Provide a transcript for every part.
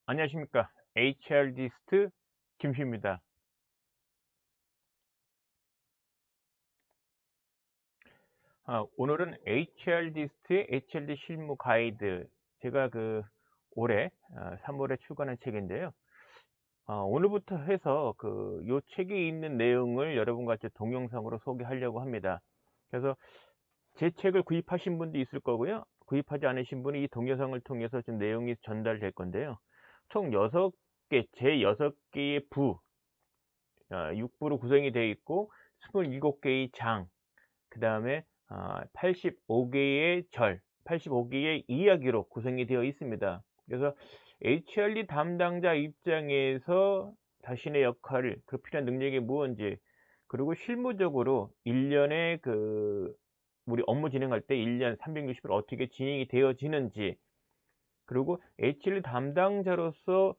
안녕하십니까. HR디스트 김씨입니다. 오늘은 HR디스트의 HRD 실무 가이드, 제가 올해 3월에 출간한 책인데요. 오늘부터 해서 요 책에 있는 내용을 여러분과 같이 동영상으로 소개하려고 합니다. 그래서 제 책을 구입하신 분도 있을 거고요. 구입하지 않으신 분이 이 동영상을 통해서 좀 내용이 전달될 건데요. 총 6개, 제 6개의 부, 6부로 구성이 되어 있고 27개의 장, 그 다음에 85개의 절, 85개의 이야기로 구성이 되어 있습니다. 그래서 HRD 담당자 입장에서 자신의 역할, 그 필요한 능력이 무엇인지, 그리고 실무적으로 1년에 우리 업무 진행할 때 1년 360일 어떻게 진행이 되어지는지, 그리고 HRD 담당자로서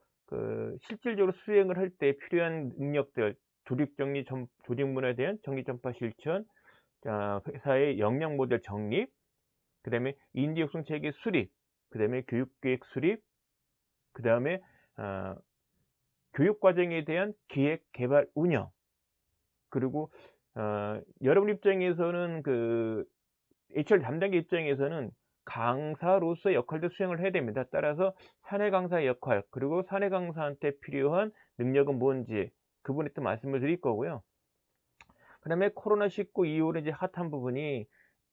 실질적으로 수행을 할 때 필요한 능력들, 조직 문화에 대한 정리, 전파, 실천, 회사의 역량 모델 정립, 그 다음에 인지 육성 체계 수립, 그 다음에 교육계획 수립, 그 다음에 교육 과정에 대한 기획, 개발, 운영, 그리고 여러분 입장에서는 HR 담당자 입장에서는 강사로서 역할도 수행을 해야 됩니다. 따라서 사내 강사의 역할, 그리고 사내 강사한테 필요한 능력은 뭔지 그분에 또 말씀을 드릴 거고요. 그 다음에 코로나19 이후로 이제 핫한 부분이,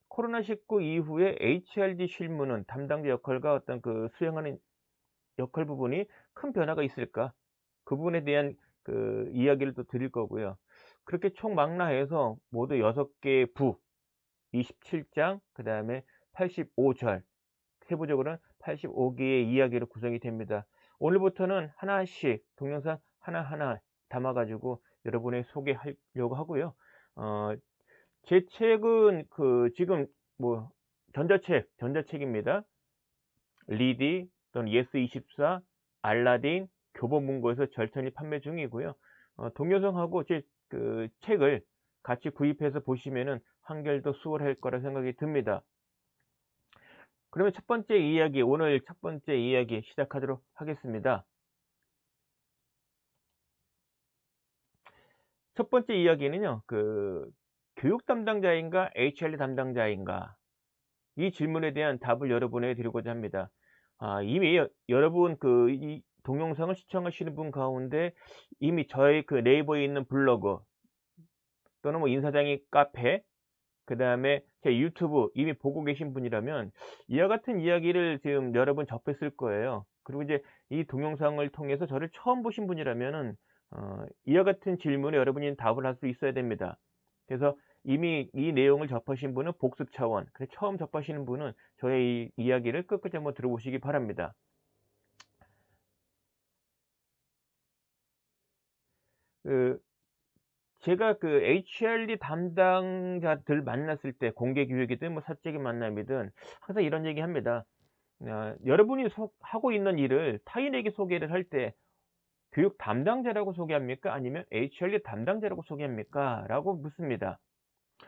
코로나19 이후에 HRD 실무는 담당자 역할과 어떤 수행하는 역할 부분이 큰 변화가 있을까? 그 부분에 대한 이야기를 또 드릴 거고요. 그렇게 총 망라해서 모두 6개의 부, 27장, 그 다음에 85절, 세부적으로는 85개의 이야기로 구성이 됩니다. 오늘부터는 하나씩 동영상 하나하나 담아가지고 여러분에 소개하려고 하고요. 어, 제 책은 지금 뭐 전자책입니다. 리디 또는 예스24, 알라딘, 교보문고에서 절찬리 판매 중이고요. 동영상하고 제 책을 같이 구입해서 보시면은 한결 더 수월할 거라 생각이 듭니다. 그러면 오늘 첫 번째 이야기 시작하도록 하겠습니다. 첫 번째 이야기는요, 교육 담당자인가 HRD 담당자인가, 이 질문에 대한 답을 여러분에게 드리고자 합니다. 이미 여러분 이 동영상을 시청하시는 분 가운데 이미 저의 네이버에 있는 블로그 또는 뭐 인사장의 카페, 그 다음에 제 유튜브 이미 보고 계신 분이라면 이와 같은 이야기를 지금 여러 번 접했을 거예요. 그리고 이제 이 동영상을 통해서 저를 처음 보신 분이라면은 이와 같은 질문에 여러분이 답을 할 수 있어야 됩니다. 그래서 이미 이 내용을 접하신 분은 복습 차원, 처음 접하시는 분은 저의 이 이야기를 끝까지 한번 들어보시기 바랍니다. 그 제가 HRD 담당자들 만났을 때, 공개 교육이든 뭐 사적인 만남이든 항상 이런 얘기 합니다. 여러분이 하고 있는 일을 타인에게 소개를 할 때 교육 담당자라고 소개합니까? 아니면 HRD 담당자라고 소개합니까? 라고 묻습니다.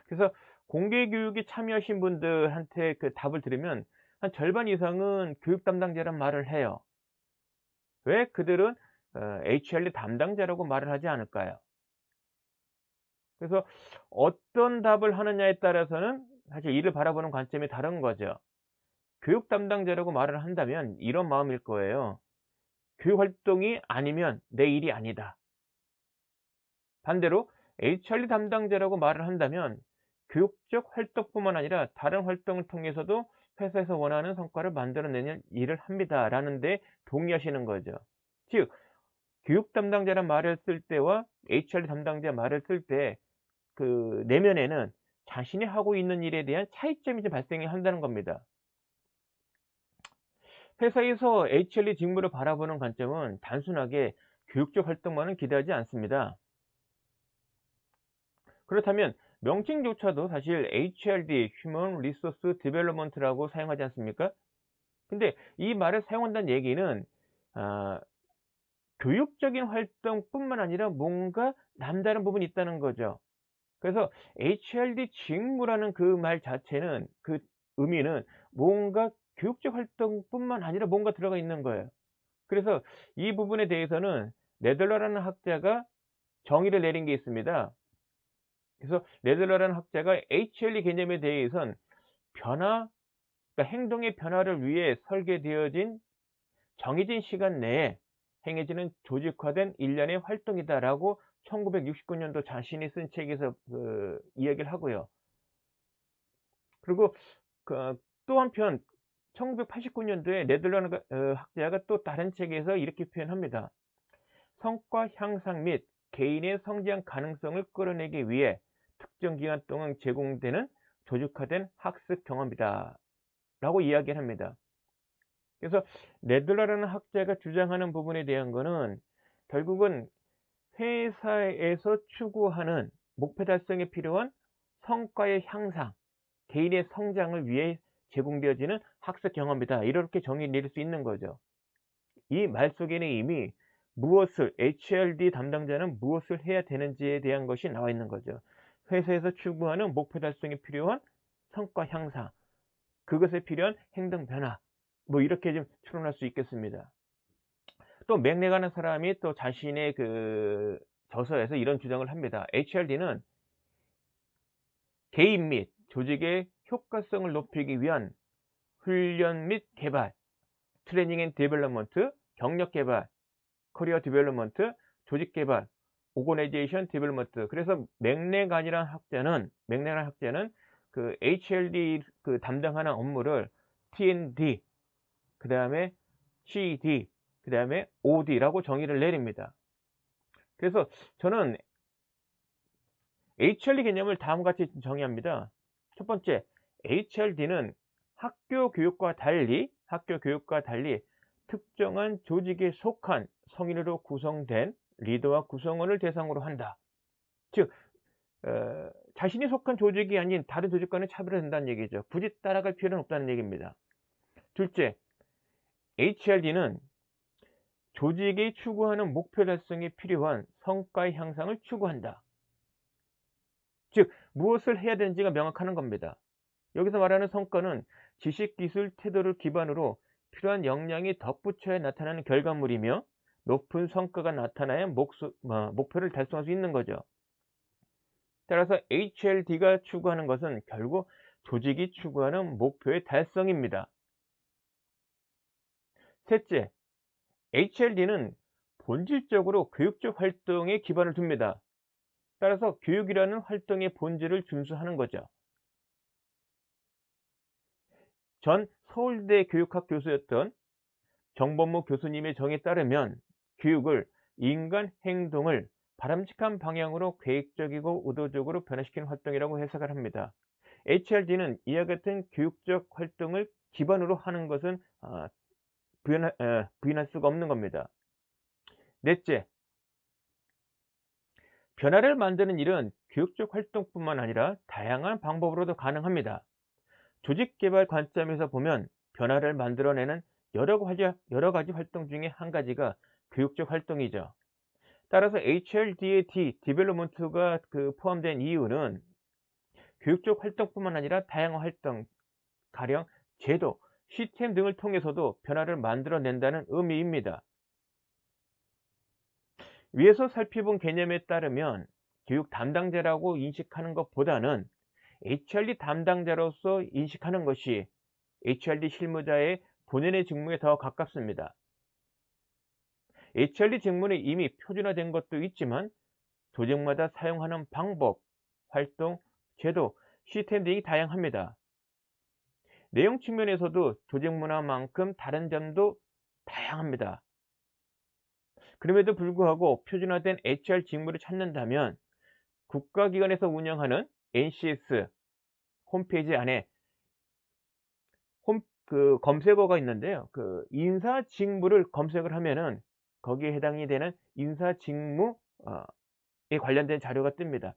그래서 공개 교육에 참여하신 분들한테 답을 들으면 한 절반 이상은 교육 담당자란 말을 해요. 왜 그들은 HRD 담당자라고 말을 하지 않을까요? 그래서 어떤 답을 하느냐에 따라서는 사실 이를 바라보는 관점이 다른 거죠. 교육 담당자라고 말을 한다면 이런 마음일 거예요. 교육 활동이 아니면 내 일이 아니다. 반대로 HRD 담당자라고 말을 한다면 교육적 활동뿐만 아니라 다른 활동을 통해서도 회사에서 원하는 성과를 만들어내는 일을 합니다. 라는 데 동의하시는 거죠. 즉, 교육 담당자란 말을 쓸 때와 HRD 담당자 말을 쓸 때 내면에는 자신이 하고 있는 일에 대한 차이점이 좀 발생을 한다는 겁니다. 회사에서 HRD 직무를 바라보는 관점은 단순하게 교육적 활동만은 기대하지 않습니다. 그렇다면 명칭조차도 사실 HRD, Human Resource Development라고 사용하지 않습니까? 근데 이 말을 사용한다는 얘기는 아, 교육적인 활동뿐만 아니라 뭔가 남다른 부분이 있다는 거죠. 그래서 HRD 직무라는 그 말 자체는, 의미는 뭔가 교육적 활동뿐만 아니라 뭔가 들어가 있는 거예요. 그래서 이 부분에 대해서는 네들러라는 학자가 정의를 내린 게 있습니다. 그래서 네들러라는 학자가 HLD 개념에 대해선 변화, 그러니까 행동의 변화를 위해 설계되어진 정해진 시간 내에 행해지는 조직화된 일련의 활동이다라고 1969년도 자신이 쓴 책에서 이야기를 하고요. 그리고 또 한편 1989년도에 네덜란드 학자가 또 다른 책에서 이렇게 표현합니다. 성과 향상 및 개인의 성장 가능성을 끌어내기 위해 특정 기간 동안 제공되는 조직화된 학습 경험이다 라고 이야기를 합니다. 그래서 네들라라는 학자가 주장하는 부분에 대한 거는 결국은 회사에서 추구하는 목표 달성에 필요한 성과의 향상, 개인의 성장을 위해 제공되어지는 학습 경험이다. 이렇게 정의 내릴 수 있는 거죠. 이 말 속에는 이미 무엇을 HRD 담당자는 무엇을 해야 되는지에 대한 것이 나와 있는 거죠. 회사에서 추구하는 목표 달성에 필요한 성과 향상, 그것에 필요한 행동 변화, 뭐 이렇게 좀 추론할 수 있겠습니다. 또 맥레가는 사람이 또 자신의 저서에서 이런 주장을 합니다. HRD는 개인 및 조직의 효과성을 높이기 위한 훈련 및 개발, 트레이닝 앤 디벨롭먼트, 경력 개발, 커리어 디벨롭먼트, 조직 개발, 오거나이제이션 디벨롭먼트. 그래서 맥레간이라는 학자는 HRD 담당하는 업무를 T&D, 그 다음에 CD, 그 다음에 OD라고 정의를 내립니다. 그래서 저는 HRD 개념을 다음과 같이 정의합니다. 첫 번째, HRD는 학교 교육과 달리 특정한 조직에 속한 성인으로 구성된 리더와 구성원을 대상으로 한다. 즉 자신이 속한 조직이 아닌 다른 조직과는 차별화된다는 얘기죠. 굳이 따라갈 필요는 없다는 얘기입니다. 둘째, HRD는 조직이 추구하는 목표 달성에 필요한 성과의 향상을 추구한다. 즉 무엇을 해야 되는지가 명확하는 겁니다. 여기서 말하는 성과는 지식, 기술, 태도를 기반으로 필요한 역량이 덧붙여야 나타나는 결과물이며 높은 성과가 나타나야 목표를 달성할 수 있는 거죠. 따라서 HRD가 추구하는 것은 결국 조직이 추구하는 목표의 달성입니다. 셋째, HRD는 본질적으로 교육적 활동에 기반을 둡니다. 따라서 교육이라는 활동의 본질을 준수하는 거죠. 전 서울대 교육학 교수였던 정범무 교수님의 정에 따르면 교육을 인간 행동을 바람직한 방향으로 계획적이고 의도적으로 변화시키는 활동이라고 해석을 합니다. HRD는 이와 같은 교육적 활동을 기반으로 하는 것은 부인할 수가 없는 겁니다. 넷째, 변화를 만드는 일은 교육적 활동뿐만 아니라 다양한 방법으로도 가능합니다. 조직 개발 관점에서 보면 변화를 만들어내는 여러 가지 활동 중에 한 가지가 교육적 활동이죠. 따라서 HRD의 D, 디벨롭먼트가 포함된 이유는 교육적 활동뿐만 아니라 다양한 활동, 가령 제도, 시스템 등을 통해서도 변화를 만들어낸다는 의미입니다. 위에서 살펴본 개념에 따르면 교육 담당자라고 인식하는 것보다는 HRD 담당자로서 인식하는 것이 HRD 실무자의 본연의 직무에 더 가깝습니다. HRD 직무는 이미 표준화된 것도 있지만 조직마다 사용하는 방법, 활동, 제도, 시스템 등이 다양합니다. 내용 측면에서도 조직 문화만큼 다른 점도 다양합니다. 그럼에도 불구하고 표준화된 HR 직무를 찾는다면 국가기관에서 운영하는 NCS 홈페이지 안에 검색어가 있는데요. 인사 직무를 검색을 하면은 거기에 해당이 되는 인사 직무에 관련된 자료가 뜹니다.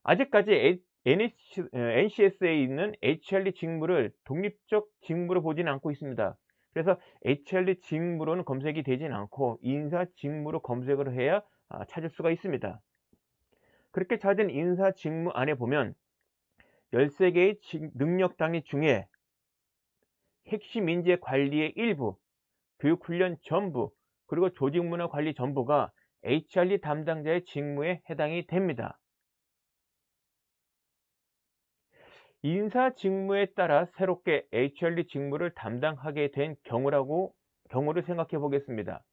아직까지 NCS에 있는 HRD 직무를 독립적 직무로 보지는 않고 있습니다. 그래서 HRD 직무로는 검색이 되진 않고 인사 직무로 검색을 해야 찾을 수가 있습니다. 그렇게 찾은 인사 직무 안에 보면 13개의 능력 단위 중에 핵심 인재 관리의 일부, 교육훈련 전부, 그리고 조직문화 관리 전부가 HRD 담당자의 직무에 해당이 됩니다. 인사 직무에 따라 새롭게 HRD 직무를 담당하게 된 경우를 생각해 보겠습니다.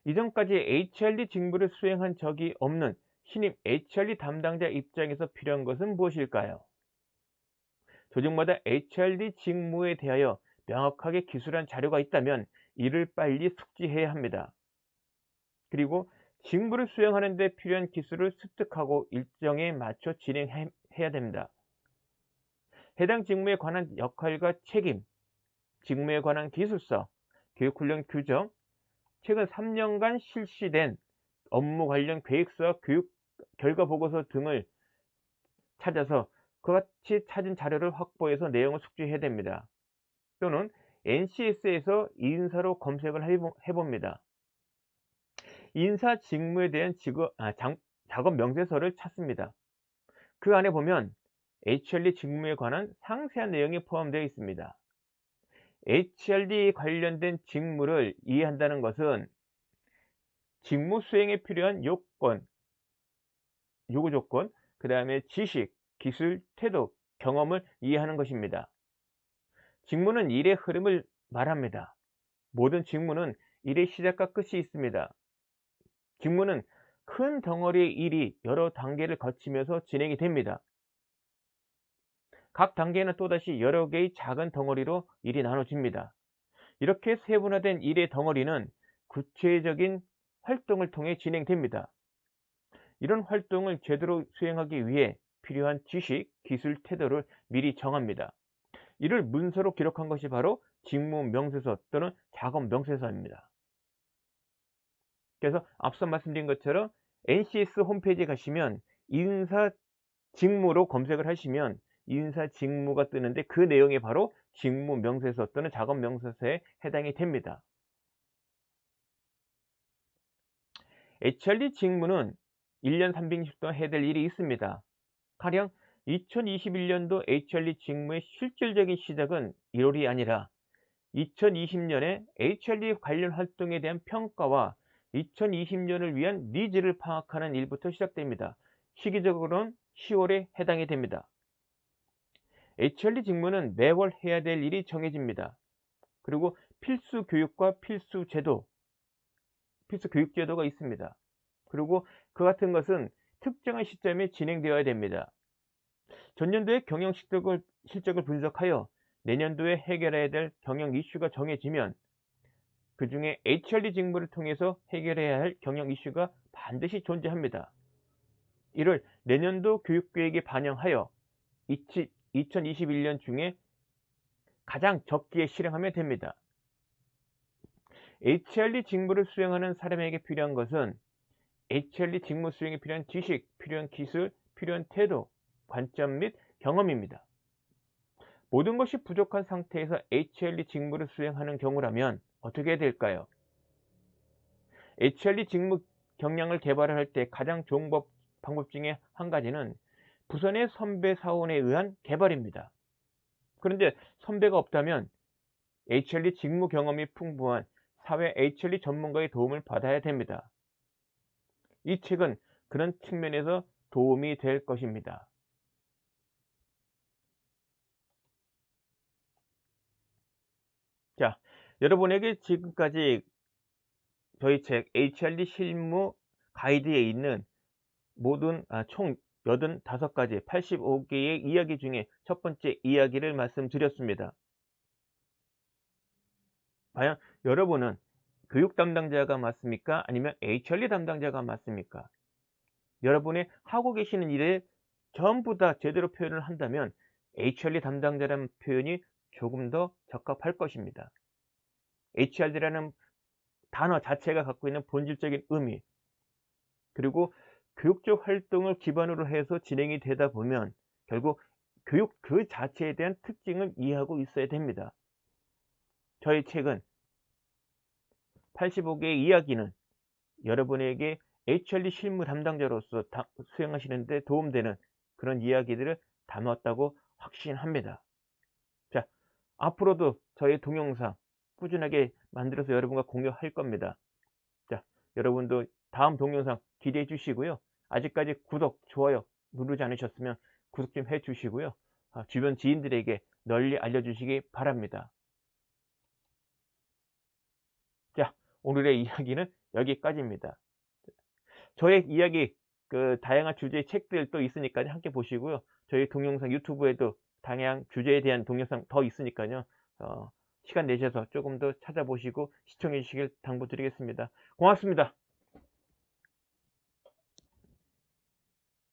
이전까지 HRD 직무를 수행한 적이 없는 신입 HRD 담당자 입장에서 필요한 것은 무엇일까요? 조직마다 HRD 직무에 대하여 명확하게 기술한 자료가 있다면 이를 빨리 숙지해야 합니다. 그리고 직무를 수행하는 데 필요한 기술을 습득하고 일정에 맞춰 진행해야 됩니다. 해당 직무에 관한 역할과 책임, 직무에 관한 기술서, 교육훈련 규정, 최근 3년간 실시된 업무 관련 계획서와 교육 결과 보고서 등을 찾아서 그같이 찾은 자료를 확보해서 내용을 숙지해야 됩니다. 또는 NCS에서 인사로 검색을 해봅니다. 인사 직무에 대한 작업 명세서를 찾습니다. 그 안에 보면 HRD 직무에 관한 상세한 내용이 포함되어 있습니다. HRD 관련된 직무를 이해한다는 것은 직무 수행에 필요한 요구 조건, 그 다음에 지식, 기술, 태도, 경험을 이해하는 것입니다. 직무는 일의 흐름을 말합니다. 모든 직무는 일의 시작과 끝이 있습니다. 직무는 큰 덩어리의 일이 여러 단계를 거치면서 진행이 됩니다. 각 단계는 또다시 여러 개의 작은 덩어리로 일이 나눠집니다. 이렇게 세분화된 일의 덩어리는 구체적인 활동을 통해 진행됩니다. 이런 활동을 제대로 수행하기 위해 필요한 지식, 기술, 태도를 미리 정합니다. 이를 문서로 기록한 것이 바로 직무 명세서 또는 작업 명세서입니다. 그래서 앞서 말씀드린 것처럼 NCS 홈페이지에 가시면 인사 직무로 검색을 하시면 인사 직무가 뜨는데 그 내용이 바로 직무 명세서 또는 작업 명세서에 해당이 됩니다. HRD 직무는 1년 360도 동안 해야 될 일이 있습니다. 가령 2021년도 HRD 직무의 실질적인 시작은 1월이 아니라 2020년에 HRD 관련 활동에 대한 평가와 2020년을 위한 니즈를 파악하는 일부터 시작됩니다. 시기적으로는 10월에 해당이 됩니다. HRD 직무는 매월 해야 될 일이 정해집니다. 그리고 필수 교육과 필수 교육 제도가 있습니다. 그리고 그 같은 것은 특정한 시점에 진행되어야 됩니다. 전년도의 경영 실적을 분석하여 내년도에 해결해야 될 경영 이슈가 정해지면 그 중에 HRD 직무를 통해서 해결해야 할 경영 이슈가 반드시 존재합니다. 이를 내년도 교육계획에 반영하여 2021년 중에 가장 적기에 실행하면 됩니다. HRD 직무를 수행하는 사람에게 필요한 것은 HRD 직무 수행에 필요한 지식, 필요한 기술, 필요한 태도, 관점 및 경험입니다. 모든 것이 부족한 상태에서 HRD 직무를 수행하는 경우라면 어떻게 해야 될까요? HRD 직무 역량을 개발할 때 가장 좋은 방법 중에 한 가지는 부선의 선배 사원에 의한 개발입니다. 그런데 선배가 없다면 HRD 직무 경험이 풍부한 사회 HRD 전문가의 도움을 받아야 됩니다. 이 책은 그런 측면에서 도움이 될 것입니다. 자, 여러분에게 지금까지 저희 책 HRD 실무 가이드에 있는 총 85가지 85개의 이야기 중에 첫 번째 이야기를 말씀드렸습니다. 과연 여러분은 교육 담당자가 맞습니까? 아니면 HRD 담당자가 맞습니까? 여러분이 하고 계시는 일에 전부 다 제대로 표현을 한다면 HRD 담당자라는 표현이 조금 더 적합할 것입니다. HRD라는 단어 자체가 갖고 있는 본질적인 의미, 그리고 교육적 활동을 기반으로 해서 진행이 되다 보면 결국 교육 그 자체에 대한 특징을 이해하고 있어야 됩니다. 저희 책은 85개의 이야기는 여러분에게 HRD 실무 담당자로서 수행하시는 데 도움되는 그런 이야기들을 담았다고 확신합니다. 자, 앞으로도 저희 동영상 꾸준하게 만들어서 여러분과 공유할 겁니다. 여러분도 다음 동영상 기대해 주시고요. 아직까지 구독, 좋아요 누르지 않으셨으면 구독 좀 해 주시고요. 주변 지인들에게 널리 알려주시기 바랍니다. 자, 오늘의 이야기는 여기까지입니다. 저의 이야기, 다양한 주제의 책들 또 있으니까요. 함께 보시고요. 저희 동영상 유튜브에도 다양한 주제에 대한 동영상 더 있으니까요. 시간 내셔서 조금 더 찾아보시고 시청해 주시길 당부드리겠습니다. 고맙습니다.